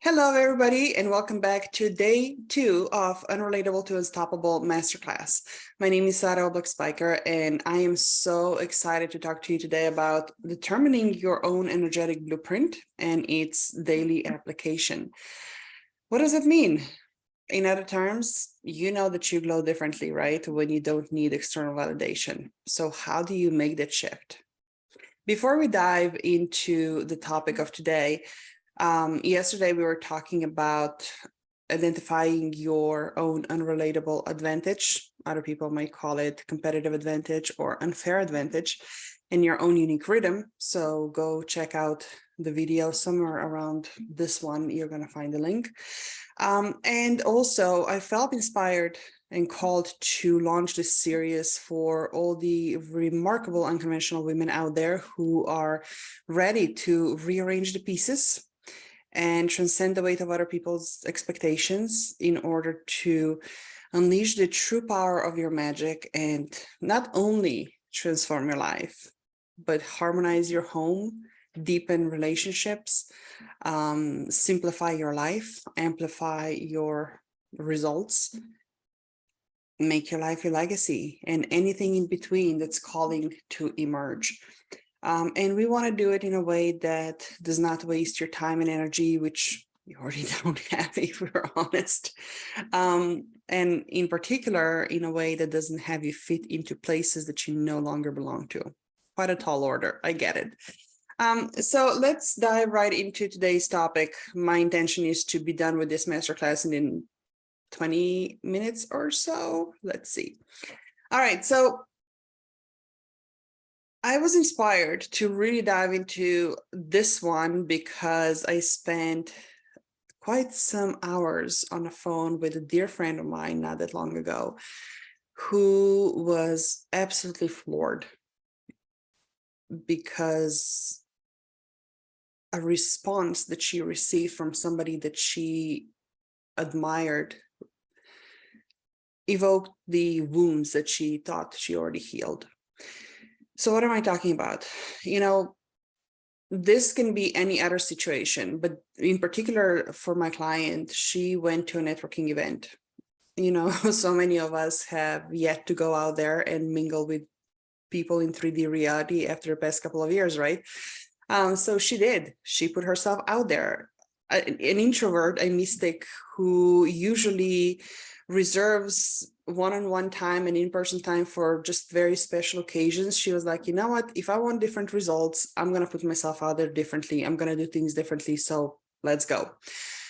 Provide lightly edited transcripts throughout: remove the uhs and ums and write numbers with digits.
Hello, everybody, and welcome back to day 2 of Unrelatable to Unstoppable Masterclass. My name is Sara Oblak Speicher, and I am so excited to talk to you today about determining your own energetic blueprint and its daily application. What does that mean? In other terms, you know that you glow differently, right? When you don't need external validation. So how do you make that shift? Before we dive into the topic of today, yesterday we were talking about identifying your own unrelatable advantage. Other people might call it competitive advantage or unfair advantage in your own unique rhythm. So go check out the video somewhere around this one. You're going to find the link. And also I felt inspired and called to launch this series for all the remarkable unconventional women out there who are ready to rearrange the pieces and transcend the weight of other people's expectations in order to unleash the true power of your magic and not only transform your life, but harmonize your home, deepen relationships, simplify your life, amplify your results, make your life your legacy, and anything in between that's calling to emerge. And we want to do it in a way that does not waste your time and energy, which you already don't have, if we're honest. And in particular, in a way that doesn't have you fit into places that you no longer belong to. Quite a tall order, I get it. So let's dive right into today's topic. My intention is to be done with this masterclass in 20 minutes or so. Let's see. All right, so I was inspired to really dive into this one because I spent quite some hours on the phone with a dear friend of mine not that long ago who was absolutely floored because a response that she received from somebody that she admired evoked the wounds that she thought she already healed. So what am I talking about? You know, this can be any other situation, but in particular for my client, she went to a networking event. You know, so many of us have yet to go out there and mingle with people in 3D reality after the past couple of years, right? So she did. She put herself out there. An introvert, a mystic who usually reserves one-on-one time and in-person time for just very special occasions. She was like, you know what, if I want different results, I'm going to put myself out there differently. I'm going to do things differently. So let's go.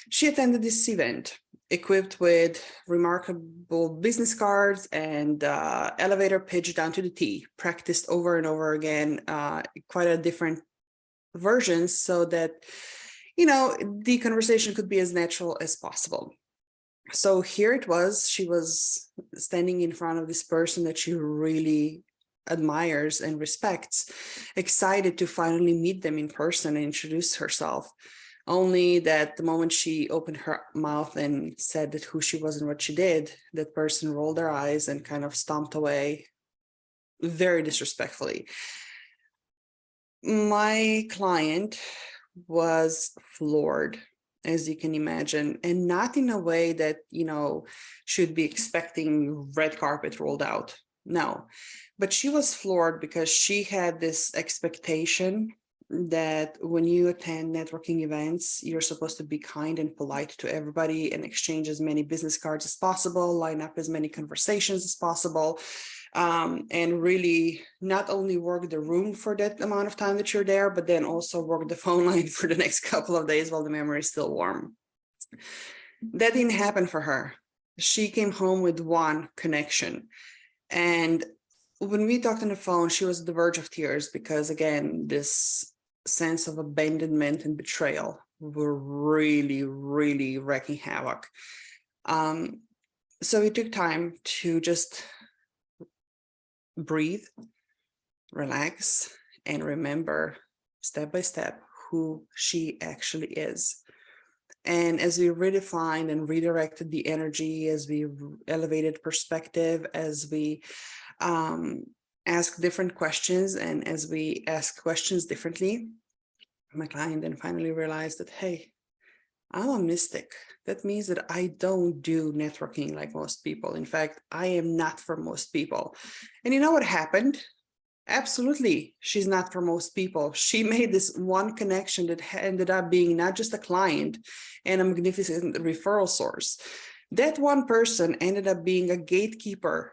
She attended this event equipped with remarkable business cards and elevator pitch down to the T, practiced over and over again, quite a different versions so that, you know, the conversation could be as natural as possible. So here it was, she was standing in front of this person that she really admires and respects, excited to finally meet them in person and introduce herself. Only that the moment she opened her mouth and said that who she was and what she did, that person rolled their eyes and kind of stomped away very disrespectfully. My client was floored, as you can imagine, and not in a way that, you know, should be expecting red carpet rolled out. No, but she was floored because she had this expectation that when you attend networking events, you're supposed to be kind and polite to everybody and exchange as many business cards as possible, line up as many conversations as possible, and really not only work the room for that amount of time that you're there, but then also work the phone line for the next couple of days while the memory is still warm. That didn't happen for her. She came home with one connection. And when we talked on the phone, she was at the verge of tears because, again, this sense of abandonment and betrayal were really, really wreaking havoc. So it took time to just breathe, relax, and remember step by step who she actually is. And as we redefined and redirected the energy, as we elevated perspective, as we ask different questions, and as we ask questions differently, my client then finally realized that, hey, I'm a mystic. That means that I don't do networking like most people. In fact, I am not for most people. And you know what happened? Absolutely, she's not for most people. She made this one connection that ended up being not just a client and a magnificent referral source. That one person ended up being a gatekeeper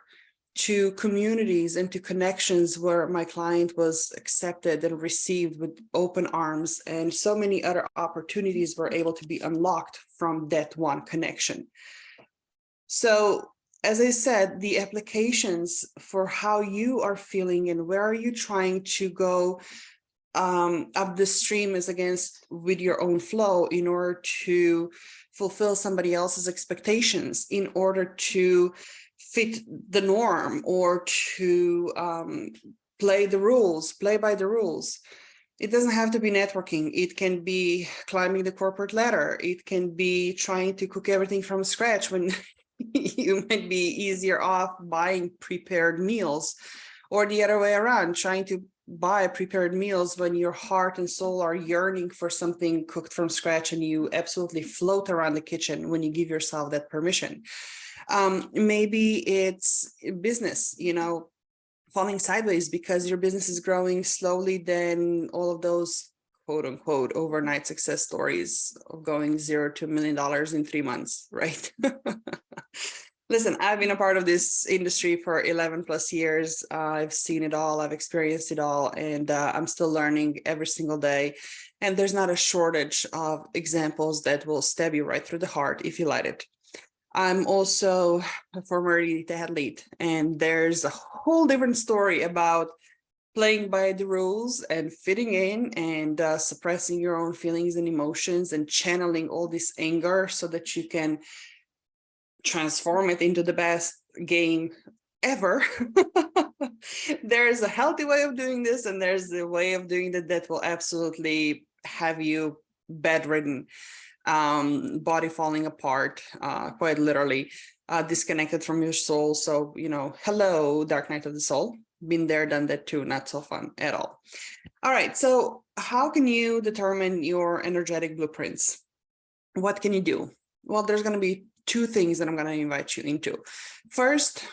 to communities and to connections where my client was accepted and received with open arms, and so many other opportunities were able to be unlocked from that one connection. So as I said, the applications for how you are feeling and where are you trying to go up the stream is against with your own flow in order to fulfill somebody else's expectations, in order to fit the norm, or to play by the rules. It doesn't have to be networking. It can be climbing the corporate ladder. It can be trying to cook everything from scratch when you might be easier off buying prepared meals, or the other way around, trying to buy prepared meals when your heart and soul are yearning for something cooked from scratch, and you absolutely float around the kitchen when you give yourself that permission. Maybe it's business, falling sideways because your business is growing slowly, then all of those quote unquote overnight success stories of going $0 to $1 million in 3 months, right? Listen, I've been a part of this industry for 11 plus years. I've seen it all, I've experienced it all, and I'm still learning every single day. And there's not a shortage of examples that will stab you right through the heart if you let it. I'm also a former elite athlete, and there's a whole different story about playing by the rules and fitting in, and suppressing your own feelings and emotions and channeling all this anger so that you can transform it into the best game ever. There's a healthy way of doing this, and there's a way of doing that will absolutely have you bedridden, body falling apart, quite literally, disconnected from your soul. So, hello, dark night of the soul. Been there, done that too. Not so fun at all. All right. So how can you determine your energetic blueprints? What can you do? Well, there's going to be 2 things that I'm going to invite you into. First,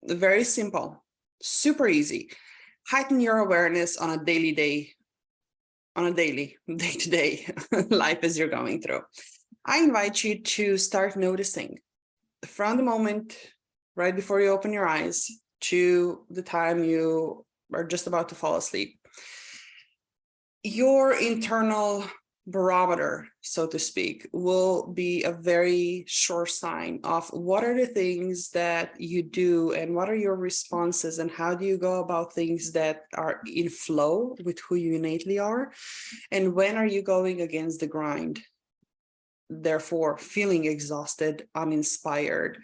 very simple, super easy. Heighten your awareness on a daily day-to-day life as you're going through. I invite you to start noticing from the moment right before you open your eyes to the time you are just about to fall asleep. Your internal barometer, so to speak, will be a very sure sign of what are the things that you do and what are your responses, and how do you go about things that are in flow with who you innately are, and when are you going against the grind, therefore feeling exhausted, uninspired,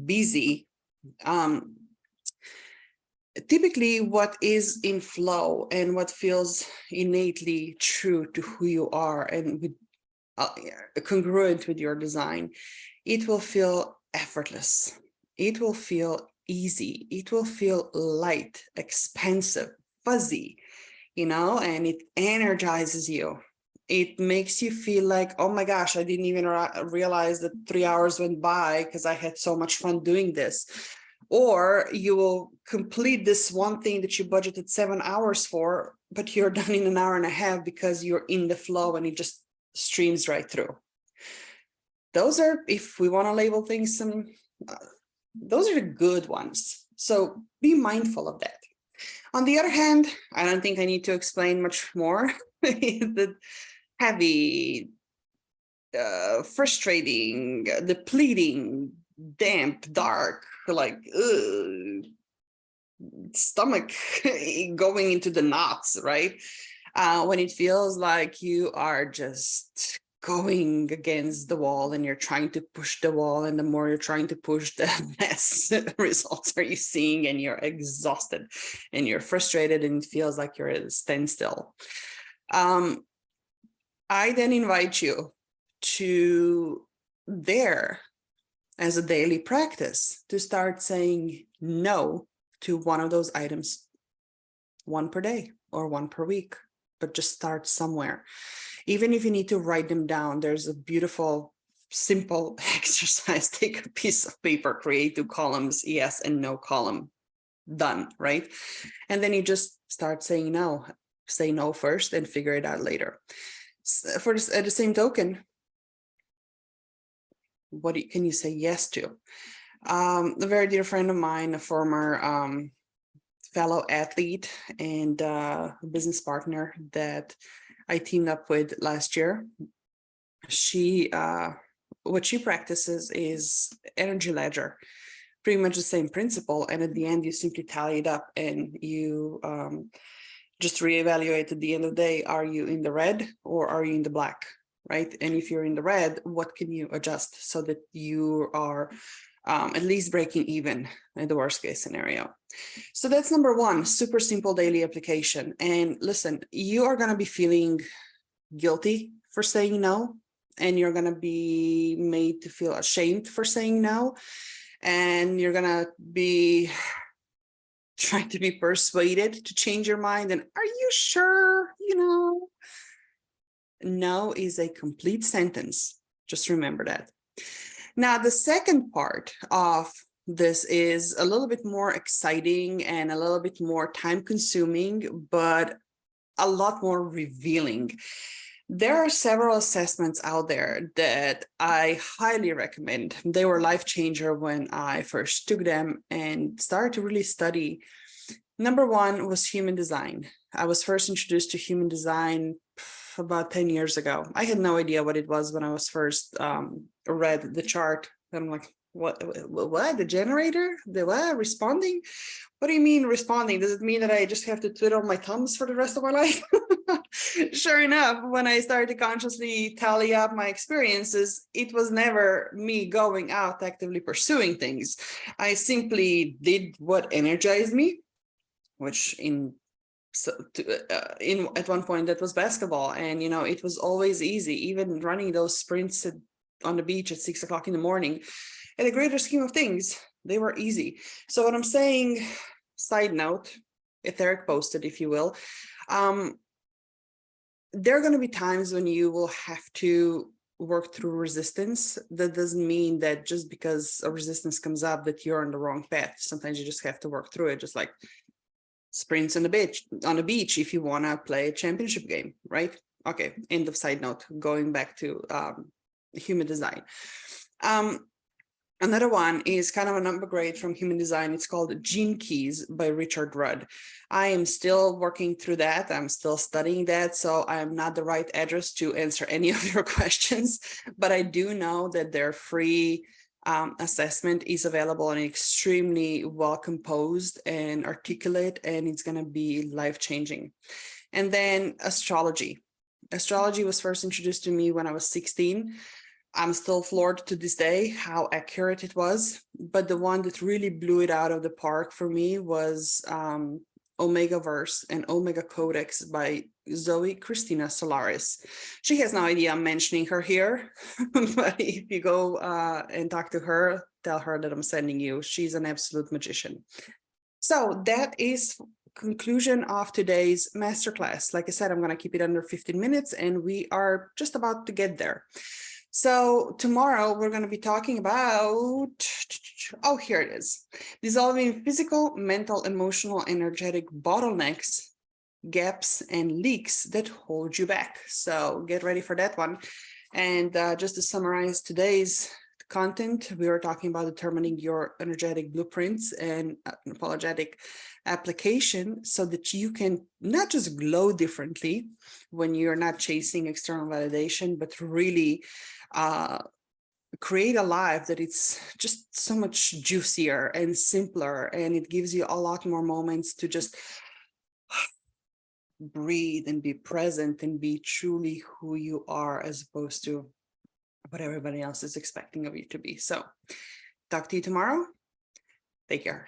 busy. Typically what is in flow and what feels innately true to who you are and with, congruent with your design, it will feel effortless. It will feel easy. It will feel light, expansive, fuzzy, and it energizes you. It makes you feel like, oh my gosh, I didn't even realize that 3 hours went by because I had so much fun doing this. Or you will complete this one thing that you budgeted 7 hours for, but you're done in an hour and a half because you're in the flow and it just streams right through. Those are, if we want to label things, those are the good ones. So be mindful of that. On the other hand, I don't think I need to explain much more. The heavy, frustrating, depleting, damp, dark, like stomach going into the knots, right? When it feels like you are just going against the wall and you're trying to push the wall, and the more you're trying to push, the less results are you seeing, and you're exhausted and you're frustrated and it feels like you're at a standstill. I then invite you to there, as a daily practice, to start saying no to one of those items, one per day or one per week, but just start somewhere. Even if you need to write them down, there's a beautiful, simple exercise. Take a piece of paper, create 2 columns, yes and no column, done, right? And then you just start saying no. Say no first and figure it out later. For this, at the same token, what can you say yes to? A very dear friend of mine, a former fellow athlete and business partner that I teamed up with last year, she what she practices is energy ledger, pretty much the same principle. And at the end, you simply tally it up and you just reevaluate at the end of the day, are you in the red or are you in the black, right? And if you're in the red, what can you adjust so that you are at least breaking even in the worst case scenario? So that's number 1, super simple daily application. And listen, you are going to be feeling guilty for saying no, and you're going to be made to feel ashamed for saying no, and you're going to be trying to be persuaded to change your mind. And are you sure? No is a complete sentence. Just remember that. Now, the second part of this is a little bit more exciting and a little bit more time consuming, but a lot more revealing. There are several assessments out there that I highly recommend. They were life changer when I first took them and started to really study. Number 1 was human design. I was first introduced to human design about 10 years ago. I had no idea what it was when I was first read the chart. I'm like, what, the generator? The what? Responding? What do you mean responding? Does it mean that I just have to twiddle my thumbs for the rest of my life? Sure enough, when I started to consciously tally up my experiences, it was never me going out actively pursuing things. I simply did what energized me, which at one point that was basketball. And it was always easy, even running those sprints on the beach at 6 o'clock in the morning. In the greater scheme of things, they were easy. So what I'm saying, side note, etheric posted, if you will, there are going to be times when you will have to work through resistance. That doesn't mean that just because a resistance comes up that you're on the wrong path. Sometimes you just have to work through it, just like sprints on the beach if you want to play a championship game, right? Okay, end of side note, going back to human design. Another one is kind of an upgrade from human design. It's called Gene Keys by Richard Rudd. I am still working through that. I'm still studying that. So I am not the right address to answer any of your questions, but I do know that their free assessment is available and extremely well composed and articulate, and it's going to be life-changing. And then astrology. Astrology was first introduced to me when I was 16. I'm still floored to this day how accurate it was, but the one that really blew it out of the park for me was Omega Verse and Omega Codex by Zoe Christina Solaris. She has no idea I'm mentioning her here, but if you go and talk to her, tell her that I'm sending you. She's an absolute magician. So that is conclusion of today's masterclass. Like I said, I'm going to keep it under 15 minutes and we are just about to get there. So tomorrow we're going to be talking about, oh, here it is, dissolving physical, mental, emotional, energetic bottlenecks, gaps, and leaks that hold you back. So get ready for that one. And just to summarize today's content, we were talking about determining your energetic blueprints and apologetic application so that you can not just glow differently when you're not chasing external validation, but really create a life that it's just so much juicier and simpler, and it gives you a lot more moments to just breathe and be present and be truly who you are, as opposed to what everybody else is expecting of you to be. So talk to you tomorrow. Take care.